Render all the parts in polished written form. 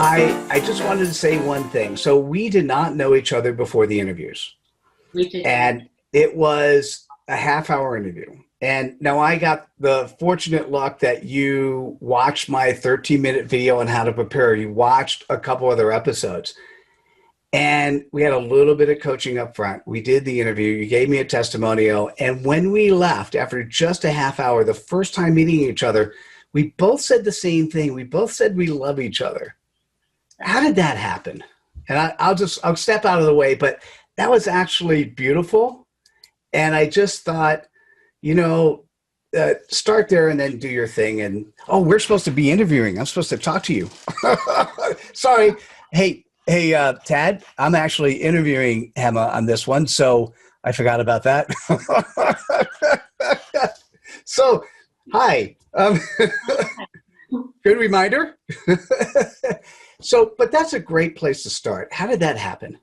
I just wanted to say one thing. So we did not know each other before the interviews, We did. and it was a half-hour interview. And now I got the fortunate luck that you watched my 13-minute video on how to prepare. You watched a couple other episodes, and we had a little bit of coaching up front. We did the interview. You gave me a testimonial, and when we left after just a half hour, the first time meeting each other, we both said the same thing. We both said we love each other. How did that happen? And I'll step out of the way, but that was actually beautiful. And I just thought, start there and then do your thing. And, oh, we're supposed to be interviewing. I'm supposed to talk to you. Sorry. Hey, Tad, I'm actually interviewing Hema on this one. So I forgot about that. So, hi. Good reminder. So, but that's a great place to start. How did that happen?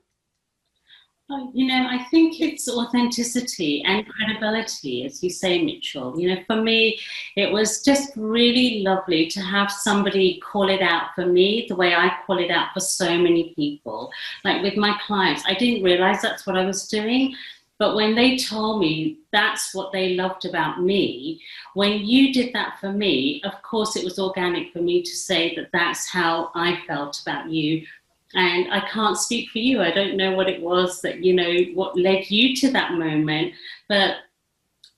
I think it's authenticity and credibility, as you say, Mitchell. For me, it was just really lovely to have somebody call it out for me the way I call it out for so many people. Like with my clients, I didn't realize that's what I was doing. But when they told me that's what they loved about me, when you did that for me, of course, it was organic for me to say that that's how I felt about you. And I can't speak for you. I don't know what it was that, what led you to that moment. But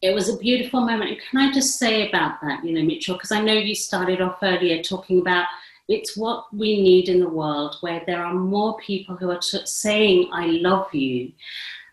it was a beautiful moment. And can I just say about that, Mitchell, because I know you started off earlier talking about it's what we need in the world, where there are more people who are saying, I love you.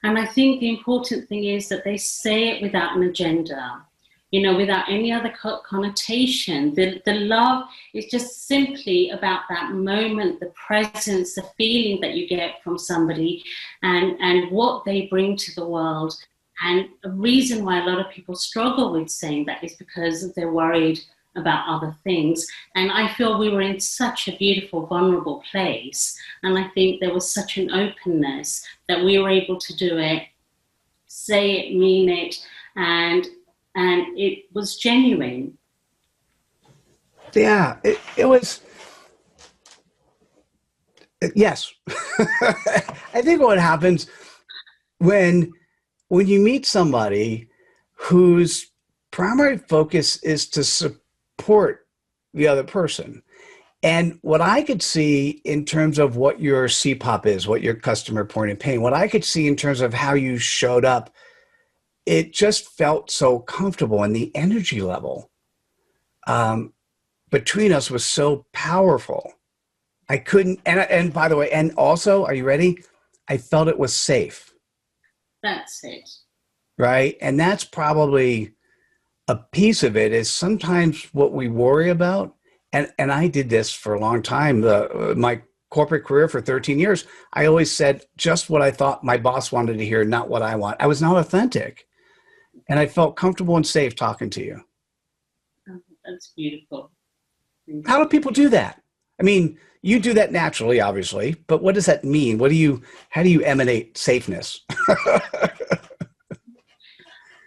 And I think the important thing is that they say it without an agenda, without any other connotation. The love is just simply about that moment, the presence, the feeling that you get from somebody and what they bring to the world. And a reason why a lot of people struggle with saying that is because they're worried about other things. And I feel we were in such a beautiful, vulnerable place. And I think there was such an openness that we were able to do it, say it, mean it, and it was genuine. Yeah, it was. Yes. I think what happens when you meet somebody whose primary focus is to support the other person. And what I could see in terms of what your CPOP is, what your customer point of pain, what I could see in terms of how you showed up, it just felt so comfortable, and the energy level between us was so powerful. I couldn't, and by the way, and also, are you ready? I felt it was safe. That's it. Right? And that's probably a piece of it, is sometimes what we worry about, and I did this for a long time, my corporate career for 13 years, I always said just what I thought my boss wanted to hear, not what I want. I was not authentic. And I felt comfortable and safe talking to you. Oh, that's beautiful. How do people do that? I mean, you do that naturally, obviously, but what does that mean? How do you emanate safeness?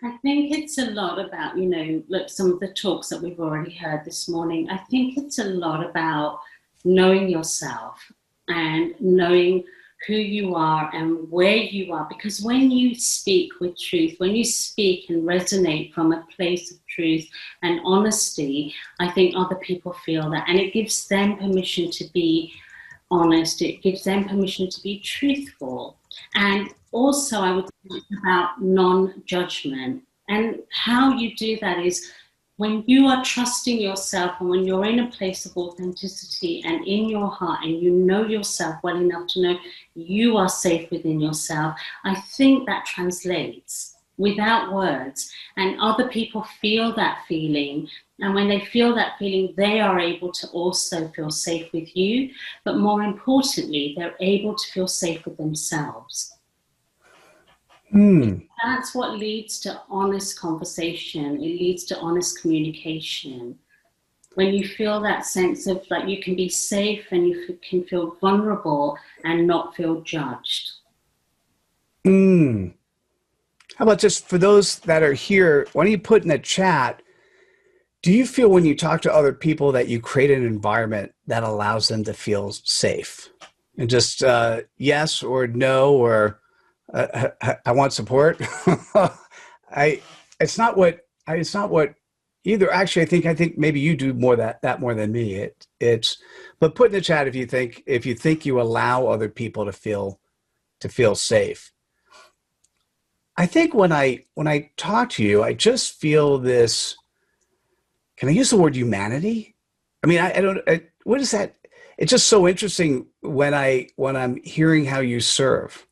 I think it's a lot about, look, some of the talks that we've already heard this morning. I think it's a lot about knowing yourself and knowing who you are and where you are. Because when you speak with truth, when you speak and resonate from a place of truth and honesty, I think other people feel that. And it gives them permission to be honest. It gives them permission to be truthful. And also, I would think about non-judgment. And how you do that is when you are trusting yourself and when you're in a place of authenticity and in your heart and you know yourself well enough to know you are safe within yourself, I think that translates without words. And other people feel that feeling. And when they feel that feeling, they are able to also feel safe with you. But more importantly, they're able to feel safe with themselves. That's what leads to honest conversation. It leads to honest communication. When you feel that sense of like you can be safe and you can feel vulnerable and not feel judged. How about just for those that are here, why don't you put in the chat Do you feel when you talk to other people that you create an environment that allows them to feel safe? And just yes or no, or I want support. I it's not what either. Actually, I think maybe you do more that more than me. It's but put in the chat if you think you allow other people to feel safe. I think when I talk to you, I just feel this. Can I use the word humanity? I mean, I don't. What is that? It's just so interesting when I'm hearing how you serve.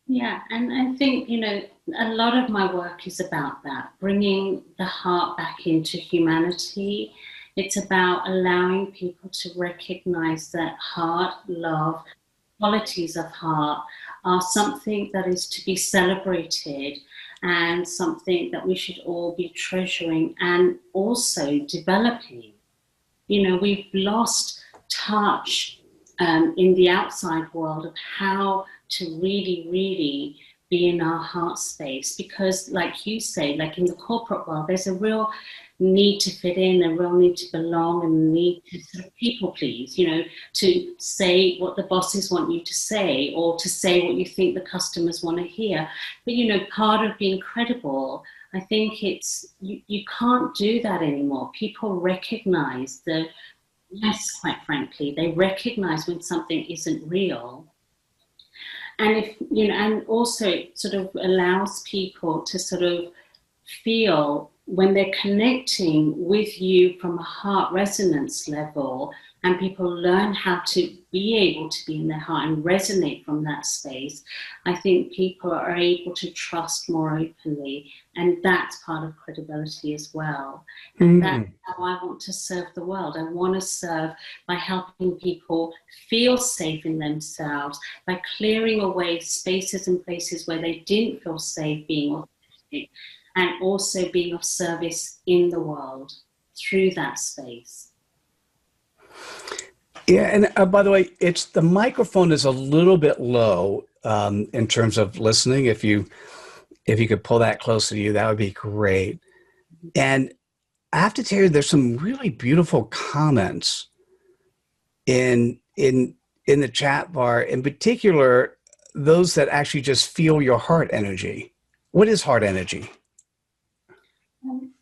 Yeah, and I think, a lot of my work is about that, bringing the heart back into humanity. It's about allowing people to recognize that heart, love, qualities of heart are something that is to be celebrated and something that we should all be treasuring and also developing. We've lost touch in the outside world of how to really, really be in our heart space. Because, like you say, like in the corporate world, there's a real need to fit in, a real need to belong, and need to sort of people please, to say what the bosses want you to say, or to say what you think the customers want to hear. But, part of being credible, I think it's, you can't do that anymore. People recognize yes, quite frankly, they recognize when something isn't real. And and also it sort of allows people to sort of feel when they're connecting with you from a heart resonance level, and people learn how to be able to be in their heart and resonate from that space, I think people are able to trust more openly. And that's part of credibility as well. And that's how I want to serve the world. I want to serve by helping people feel safe in themselves, by clearing away spaces and places where they didn't feel safe being authentic, and also being of service in the world through that space. Yeah, and by the way, it's the microphone is a little bit low in terms of listening. If you could pull that closer to you, that would be great. And I have to tell you, there's some really beautiful comments in the chat bar. In particular, those that actually just feel your heart energy. What is heart energy?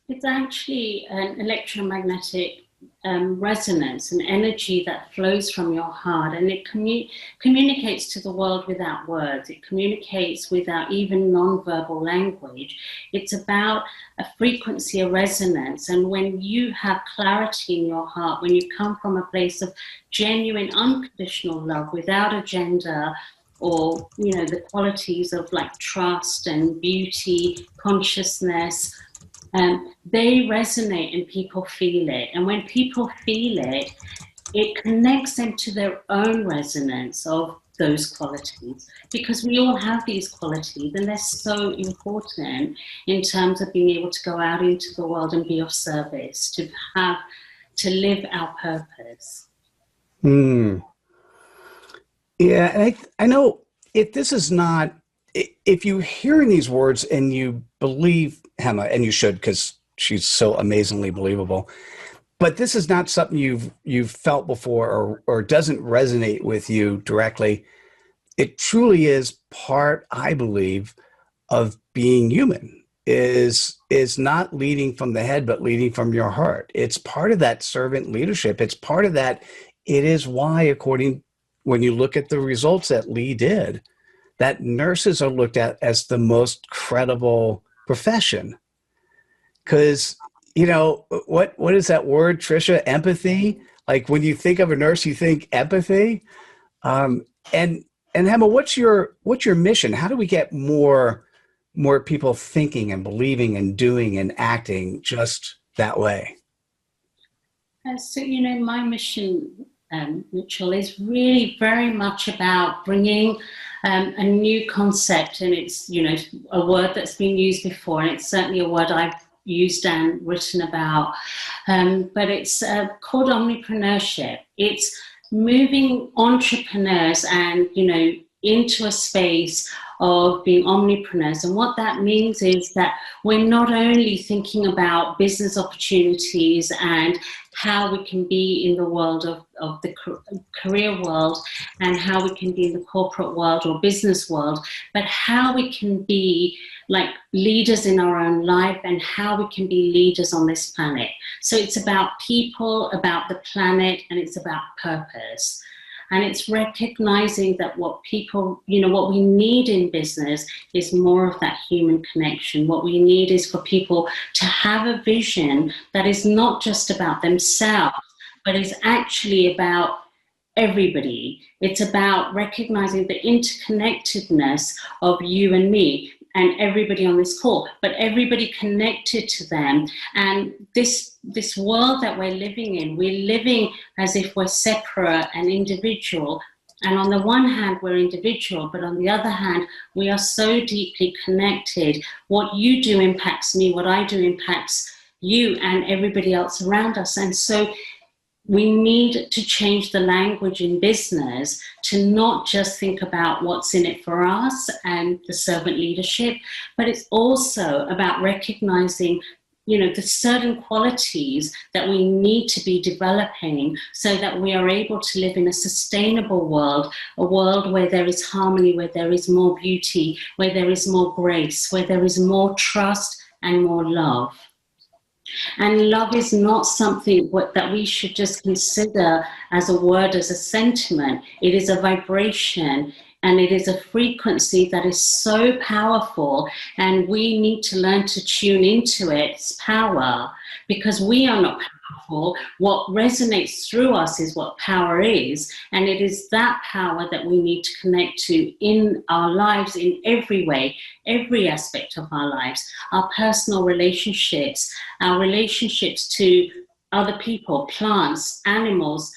It's actually an electromagnetic resonance, an energy that flows from your heart, and it communicates to the world without words. It communicates without even non-verbal language. It's about a frequency, a resonance, and when you have clarity in your heart, when you come from a place of genuine, unconditional love without agenda, or the qualities of like trust and beauty, consciousness, they resonate and people feel it. And when people feel it, it connects them to their own resonance of those qualities, because we all have these qualities and they're so important in terms of being able to go out into the world and be of service, to live our purpose. Yeah, and I know if this is not, if you're hearing these words and you believe Hema, and you should because she's so amazingly believable, but this is not something you've felt before or doesn't resonate with you directly. It truly is part, I believe, of being human is not leading from the head, but leading from your heart. It's part of that servant leadership. It's part of that. It is why, when you look at the results that Lee did, that nurses are looked at as the most credible profession. Because, what is that word, Trisha? Empathy. Like when you think of a nurse, you think empathy. And Hema, what's your mission? How do we get more people thinking and believing and doing and acting just that way? So, my mission, Mitchell, is really very much about bringing a new concept, and it's, a word that's been used before, and it's certainly a word I've used and written about, but it's called omnipreneurship. It's moving entrepreneurs and, into a space of being omnipreneurs. And what that means is that we're not only thinking about business opportunities and how we can be in the world of the career world, and how we can be in the corporate world or business world, but how we can be like leaders in our own life and how we can be leaders on this planet. So it's about people, about the planet, and it's about purpose. And it's recognizing that what people, what we need in business is more of that human connection. What we need is for people to have a vision that is not just about themselves, but is actually about everybody. It's about recognizing the interconnectedness of you and me and everybody on this call, but everybody connected to them. And this world that we're living as if we're separate and individual. And on the one hand, we're individual, but on the other hand, we are so deeply connected. What you do impacts me, what I do impacts you and everybody else around us. And so we need to change the language in business to not just think about what's in it for us and the servant leadership, but it's also about recognizing the certain qualities that we need to be developing so that we are able to live in a sustainable world, a world where there is harmony, where there is more beauty, where there is more grace, where there is more trust and more love. And love is not something that we should just consider as a word, as a sentiment. It is a vibration, and it is a frequency that is so powerful, and we need to learn to tune into its power, because we are not powerful. What resonates through us is what power is, and it is that power that we need to connect to in our lives in every way, every aspect of our lives, our personal relationships, our relationships to other people, plants, animals,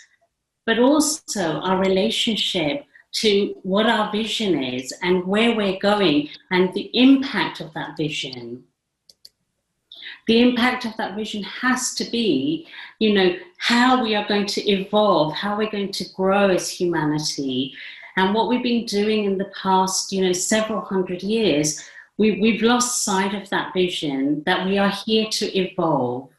but also our relationship to what our vision is and where we're going and the impact of that vision. The impact of that vision has to be, how we are going to evolve, how we're going to grow as humanity. And what we've been doing in the past, several hundred years, we've lost sight of that vision, that we are here to evolve.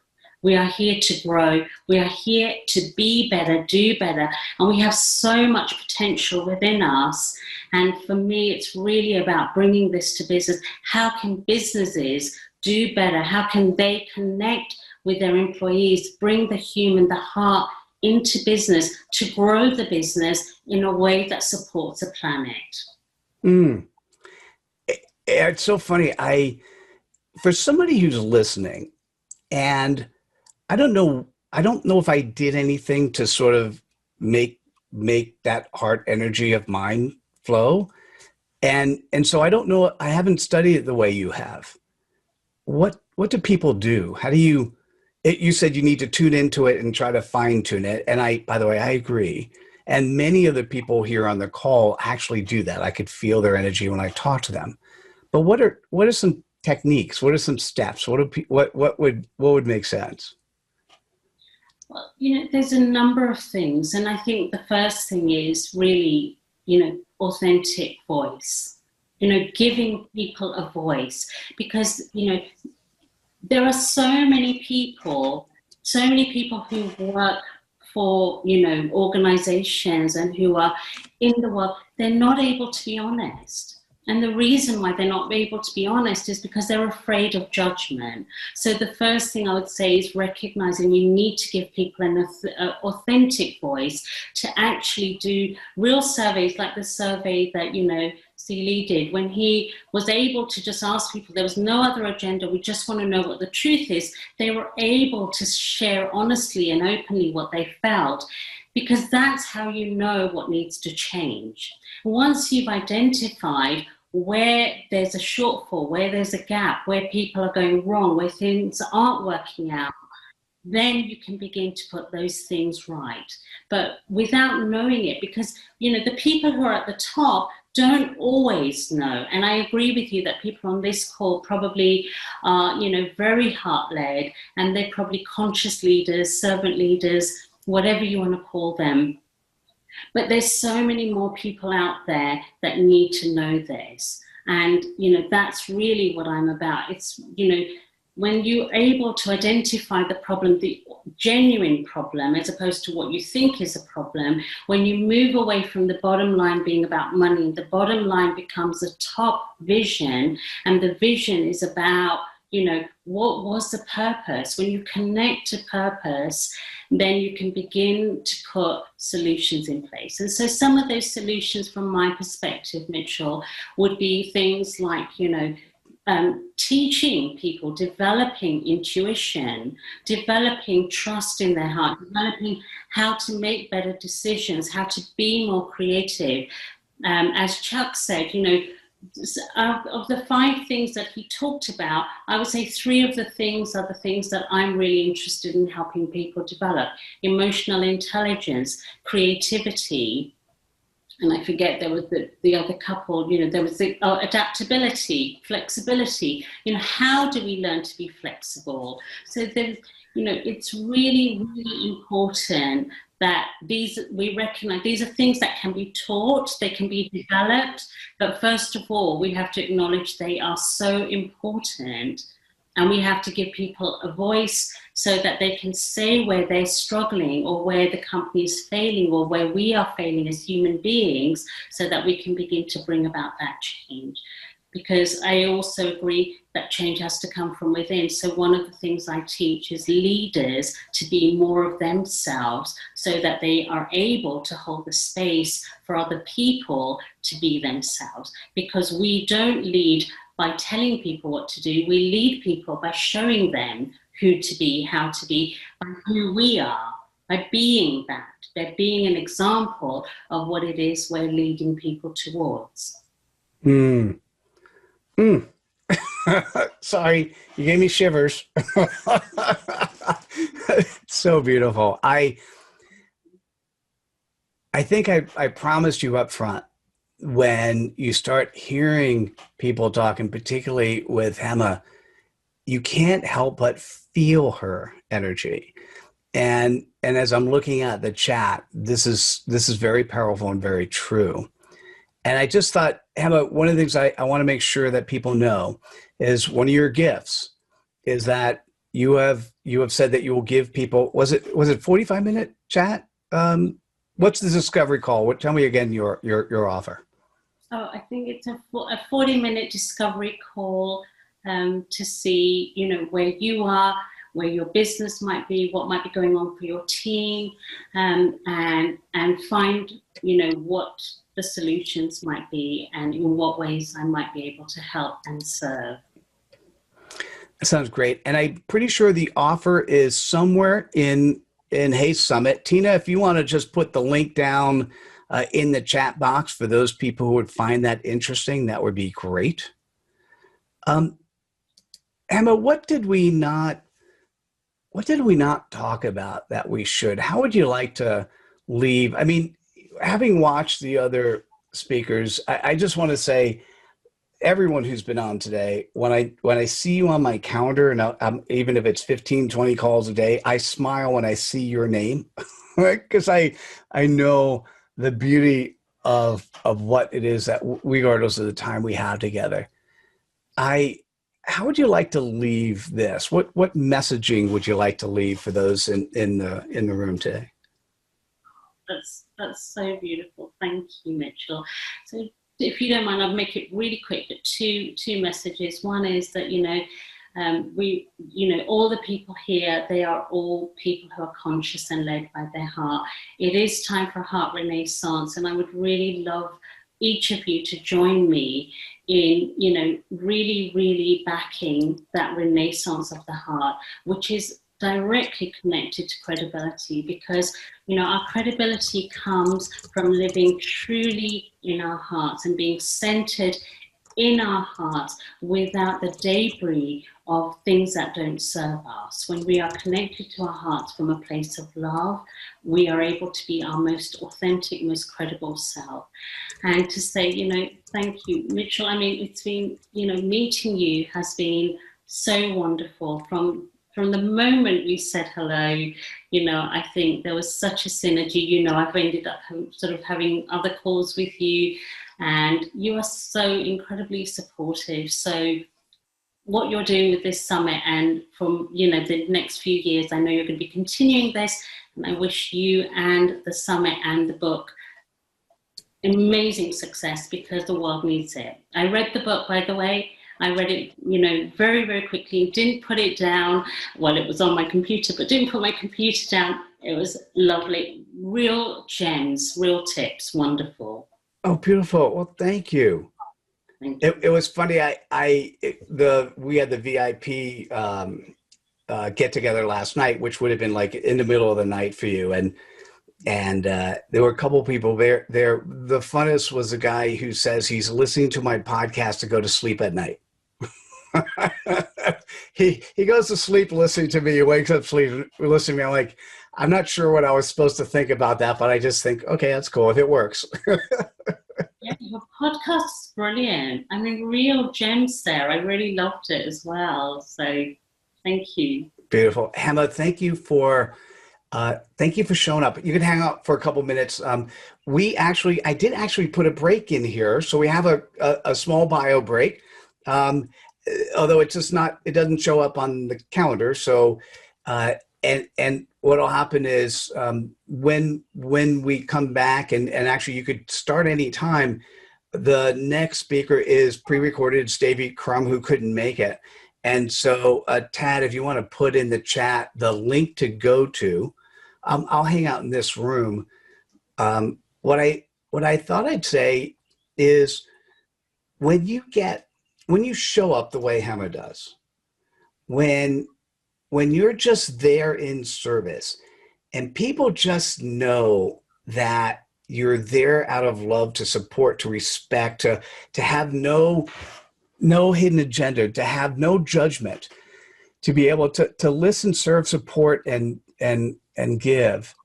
We are here to grow. We are here to be better, do better. And we have so much potential within us. And for me, it's really about bringing this to business. How can businesses do better? How can they connect with their employees, bring the human, the heart into business to grow the business in a way that supports the planet? It's so funny. For somebody who's listening, and I don't know if I did anything to sort of make that heart energy of mine flow. And so I don't know, I haven't studied it the way you have. What do people do? How do you said you need to tune into it and try to fine tune it. And by the way, I agree. And many of the people here on the call actually do that. I could feel their energy when I talk to them. But what are some techniques? What are some steps? What would make sense? Well, there's a number of things. And I think the first thing is really, authentic voice, giving people a voice, because, there are so many people who work for, organizations and who are in the world, they're not able to be honest. And the reason why they're not able to be honest is because they're afraid of judgment. So the first thing I would say is recognizing you need to give people an authentic voice, to actually do real surveys, like the survey that, Lee did, when he was able to just ask people, there was no other agenda, we just want to know what the truth is. They were able to share honestly and openly what they felt, because that's how you know what needs to change. Once you've identified where there's a shortfall, where there's a gap, where people are going wrong, where things aren't working out, then you can begin to put those things right. But without knowing it, because, the people who are at the top don't always know. And I agree with you that people on this call probably are, very heart-led, and they're probably conscious leaders, servant leaders, whatever you want to call them. But there's so many more people out there that need to know this. And, that's really what I'm about. It's, when you're able to identify the problem, the genuine problem, as opposed to what you think is a problem, when you move away from the bottom line being about money, the bottom line becomes a top vision, and the vision is about, what was the purpose? When you connect to purpose, then you can begin to put solutions in place. And so some of those solutions from my perspective, Mitchell, would be things like, teaching people, developing intuition, developing trust in their heart, developing how to make better decisions, how to be more creative. As Chuck said, of the 5 things that he talked about, I would say 3 of the things are the things that I'm really interested in helping people develop: emotional intelligence, creativity, and I forget there was the other couple, there was the adaptability, flexibility. How do we learn to be flexible? So there's, it's really, really important that we recognize these are things that can be taught, they can be developed, but first of all, we have to acknowledge they are so important, and we have to give people a voice so that they can say where they're struggling, or where the company is failing, or where we are failing as human beings, so that we can begin to bring about that change. Because I also agree that change has to come from within. So one of the things I teach is leaders to be more of themselves, so that they are able to hold the space for other people to be themselves. Because we don't lead by telling people what to do, we lead people by showing them who to be, how to be, by who we are, by being that, by being an example of what it is we're leading people towards. Mm. Mm. Sorry, you gave me shivers. So beautiful. I think I promised you up front, when you start hearing people talking, particularly with Hema, you can't help but feel her energy. And as I'm looking at the chat, this is very powerful and very true. And I just thought, Hema, one of the things I want to make sure that people know is one of your gifts is that you have said that you will give people, was it 45-minute chat? What's the discovery call? Tell me again your offer. Oh, I think it's a 40-minute discovery call, to see, where you are, where your business might be, what might be going on for your team, and find, what the solutions might be, and in what ways I might be able to help and serve. That sounds great. And I'm pretty sure the offer is somewhere in Hey Summit. Tina, if you want to just put the link down in the chat box for those people who would find that interesting, that would be great. Emma, what did we not talk about that we should? How would you like to leave? I mean, having watched the other speakers, I just want to say, everyone who's been on today, when I see you on my calendar, and even if it's 15, 20 calls a day, I smile when I see your name, right? Because I know the beauty of what it is that, regardless of the time we have together. How would you like to leave this? What messaging would you like to leave for those in the room today? That's so beautiful. Thank you, Mitchell. So if you don't mind, I'll make it really quick, but two messages. One is that, we, all the people here, they are all people who are conscious and led by their heart. It is time for heart renaissance, and I would really love each of you to join me in, really, really backing that renaissance of the heart, which is directly connected to credibility, because our credibility comes from living truly in our hearts and being centered in our hearts without the debris of things that don't serve us. When we are connected to our hearts from a place of love, we are able to be our most authentic, most credible self. And to say, thank you, Mitchell. I mean, it's been, meeting you has been so wonderful, from from the moment we said hello, I think there was such a synergy. I've ended up sort of having other calls with you, and you are so incredibly supportive. So what you're doing with this summit, and from the next few years, I know you're going to be continuing this, and I wish you and the summit and the book amazing success, because the world needs it. I read the book, by the way. I read it, very, very quickly, didn't put it down. Well, it was on my computer, but didn't put my computer down. It was lovely. Real gems, real tips. Wonderful. Oh, beautiful. Well, thank you. Thank you. It was funny. We had the VIP get together last night, which would have been like in the middle of the night for you, and there were a couple of people there. The funnest was a guy who says he's listening to my podcast to go to sleep at night. he goes to sleep listening to me. He wakes up sleep listening to me. I'm like, I'm not sure what I was supposed to think about that, but I just think, okay, that's cool if it works. Yeah, your podcast is brilliant. I mean, real gems there. I really loved it as well. So thank you. Beautiful. Hema, thank you for showing up. You can hang out for a couple minutes. I did actually put a break in here. So we have a small bio break. Although it doesn't show up on the calendar. So, and what'll happen is, when we come back, and actually you could start any time, the next speaker is pre-recorded. It's Davey Crum, who couldn't make it. And so, Tad, if you want to put in the chat the link to go to, I'll hang out in this room. What I thought I'd say is, when you show up the way Hema does, when you're just there in service, and people just know that you're there out of love, to support, to respect, to have no hidden agenda, to have no judgment, to be able to listen, serve, support, and give.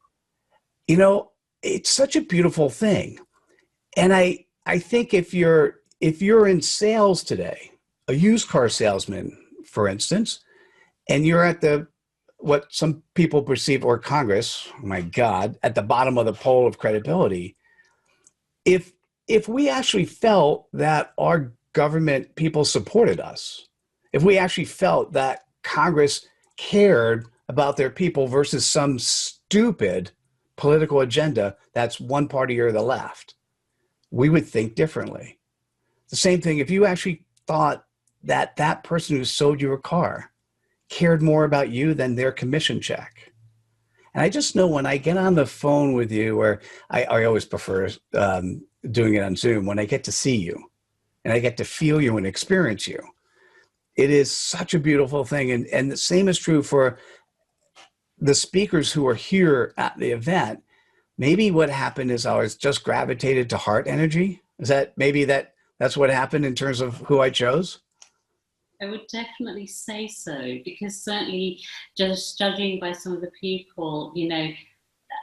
It's such a beautiful thing. And I think if you're in sales today, a used car salesman, for instance, and you're at what some people perceive, or Congress, oh my God, at the bottom of the pole of credibility, if we actually felt that our government people supported us, if we actually felt that Congress cared about their people versus some stupid political agenda that's one party or the left, we would think differently. The same thing if you actually thought that that person who sold you a car cared more about you than their commission check. And I just know when I get on the phone with you, or I always prefer doing it on Zoom, when I get to see you and I get to feel you and experience you, it is such a beautiful thing. And the same is true for the speakers who are here at the event. Maybe what happened is I was just gravitated to heart energy. Is that maybe that's what happened in terms of who I chose? I would definitely say so, because certainly, just judging by some of the people,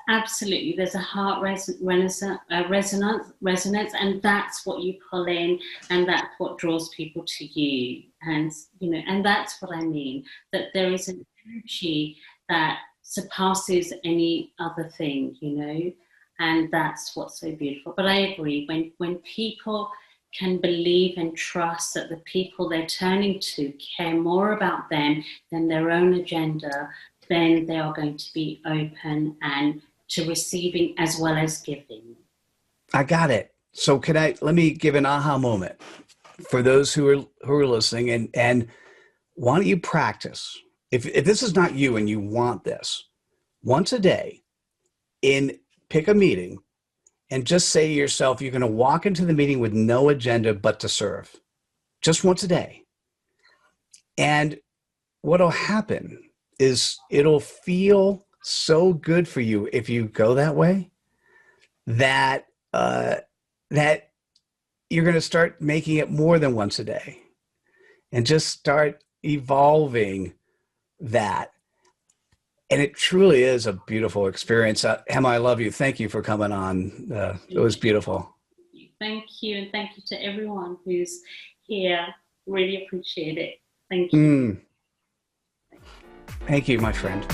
absolutely, there's a heart resonance, and that's what you pull in, and that's what draws people to you. And and that's what I mean, that there is an energy that surpasses any other thing, and that's what's so beautiful. But I agree, when people can believe and trust that the people they're turning to care more about them than their own agenda, then they are going to be open and to receiving as well as giving. I got it. So let me give an aha moment for those who are listening, and why don't you practice? If this is not you and you want this, once a day, pick a meeting, and just say to yourself, you're going to walk into the meeting with no agenda but to serve, just once a day. And what'll happen is it'll feel so good for you if you go that way, that that you're going to start making it more than once a day, and just start evolving that. And it truly is a beautiful experience. Hema, I love you. Thank you for coming on. It was beautiful. Thank you. And thank you to everyone who's here. Really appreciate it. Thank you. Thank you, my friend.